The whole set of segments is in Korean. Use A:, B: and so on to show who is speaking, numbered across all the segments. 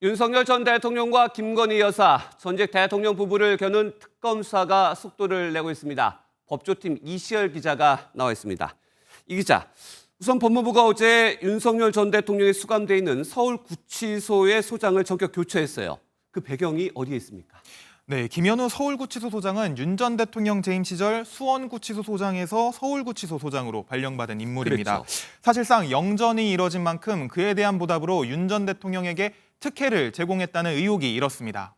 A: 윤석열 전 대통령과 김건희 여사, 전직 대통령 부부를 겨눈 특검 수사가 속도를 내고 있습니다. 법조팀 이시열 기자가 나와 있습니다. 이 기자, 우선 법무부가 어제 윤석열 전 대통령이 수감돼 있는 서울구치소의 소장을 전격 교체했어요. 그 배경이 어디에 있습니까?
B: 네, 김현우 서울구치소 소장은 윤 전 대통령 재임 시절 수원구치소 소장에서 서울구치소 소장으로 발령받은 인물입니다.
A: 그렇죠.
B: 사실상 영전이 이뤄진 만큼 그에 대한 보답으로 윤 전 대통령에게 특혜를 제공했다는 의혹이 일었습니다.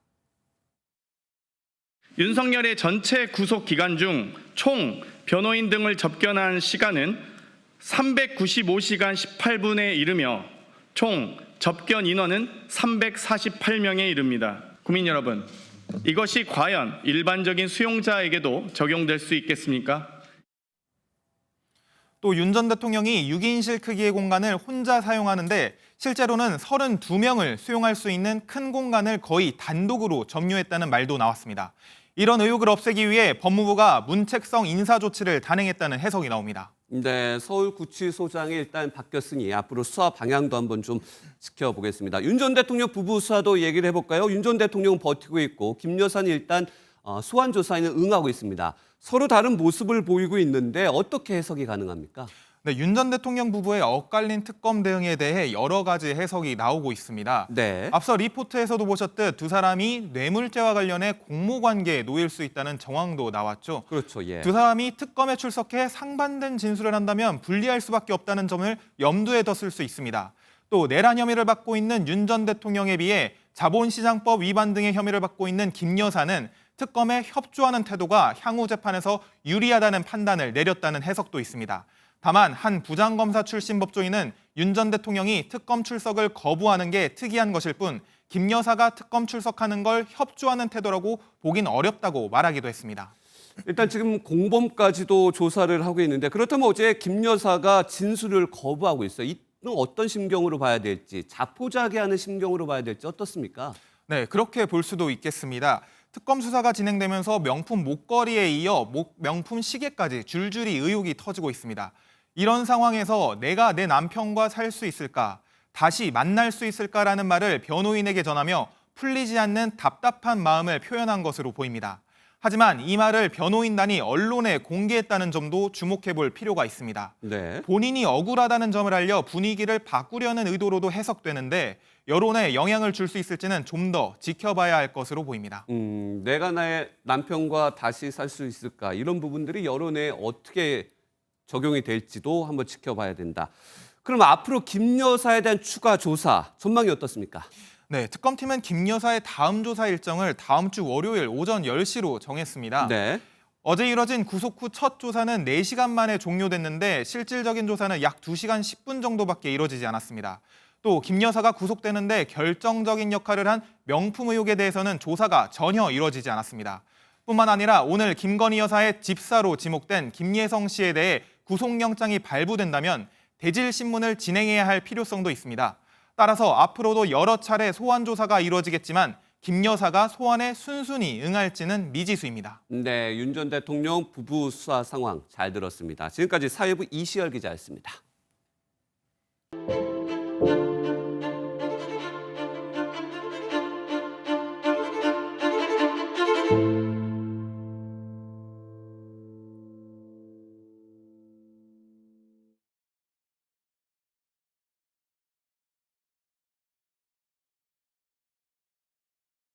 C: 윤석열의 전체 구속 기간 중 총 변호인 등을 접견한 시간은 395시간 18분에 이르며 총 접견 인원은 348명에 이릅니다. 국민 여러분, 이것이 과연 일반적인 수용자에게도 적용될 수 있겠습니까?
B: 또 윤 전 대통령이 6인실 크기의 공간을 혼자 사용하는데 실제로는 32명을 수용할 수 있는 큰 공간을 거의 단독으로 점유했다는 말도 나왔습니다. 이런 의혹을 없애기 위해 법무부가 문책성 인사 조치를 단행했다는 해석이 나옵니다.
A: 네, 서울구치소장이 일단 바뀌었으니 앞으로 수사 방향도 한번 좀 지켜보겠습니다. 윤 전 대통령 부부 수사도 얘기를 해볼까요? 윤 전 대통령은 버티고 있고 김 여사는 일단 소환 조사에는 응하고 있습니다. 서로 다른 모습을 보이고 있는데 어떻게 해석이 가능합니까?
B: 네, 윤 전 대통령 부부의 엇갈린 특검 대응에 대해 여러 가지 해석이 나오고 있습니다.
A: 네.
B: 앞서 리포트에서도 보셨듯 두 사람이 뇌물죄와 관련해 공모관계에 놓일 수 있다는 정황도 나왔죠.
A: 그렇죠. 예.
B: 두 사람이 특검에 출석해 상반된 진술을 한다면 불리할 수밖에 없다는 점을 염두에 뒀을 수 있습니다. 또 내란 혐의를 받고 있는 윤 전 대통령에 비해 자본시장법 위반 등의 혐의를 받고 있는 김 여사는 특검에 협조하는 태도가 향후 재판에서 유리하다는 판단을 내렸다는 해석도 있습니다. 다만 한 부장검사 출신 법조인은 윤 전 대통령이 특검 출석을 거부하는 게 특이한 것일 뿐 김 여사가 특검 출석하는 걸 협조하는 태도라고 보긴 어렵다고 말하기도 했습니다.
A: 일단 지금 공범까지도 조사를 하고 있는데 그렇다면 어제 김 여사가 진술을 거부하고 있어요. 이는 어떤 심경으로 봐야 될지, 자포자기하는 심경으로 봐야 될지 어떻습니까?
B: 네, 그렇게 볼 수도 있겠습니다. 특검 수사가 진행되면서 명품 목걸이에 이어 명품 시계까지 줄줄이 의혹이 터지고 있습니다. 이런 상황에서 내가 내 남편과 살 수 있을까, 다시 만날 수 있을까라는 말을 변호인에게 전하며 풀리지 않는 답답한 마음을 표현한 것으로 보입니다. 하지만 이 말을 변호인단이 언론에 공개했다는 점도 주목해 볼 필요가 있습니다.
A: 네.
B: 본인이 억울하다는 점을 알려 분위기를 바꾸려는 의도로도 해석되는데 여론에 영향을 줄 수 있을지는 좀 더 지켜봐야 할 것으로 보입니다.
A: 내가 나의 남편과 다시 살 수 있을까? 이런 부분들이 여론에 어떻게 적용이 될지도 한번 지켜봐야 된다. 그럼 앞으로 김 여사에 대한 추가 조사 전망이 어떻습니까?
B: 네, 특검팀은 김 여사의 다음 조사 일정을 다음 주 월요일 오전 10시로 정했습니다.
A: 네.
B: 어제 이뤄진 구속 후 첫 조사는 4시간 만에 종료됐는데 실질적인 조사는 약 2시간 10분 정도밖에 이뤄지지 않았습니다. 또 김 여사가 구속되는데 결정적인 역할을 한 명품 의혹에 대해서는 조사가 전혀 이뤄지지 않았습니다. 뿐만 아니라 오늘 김건희 여사의 집사로 지목된 김예성 씨에 대해 구속영장이 발부된다면 대질 신문을 진행해야 할 필요성도 있습니다. 따라서 앞으로도 여러 차례 소환 조사가 이루어지겠지만 김 여사가 소환에 순순히 응할지는 미지수입니다.
A: 네, 윤 전 대통령 부부 수사 상황 잘 들었습니다. 지금까지 사회부 이시열 기자였습니다.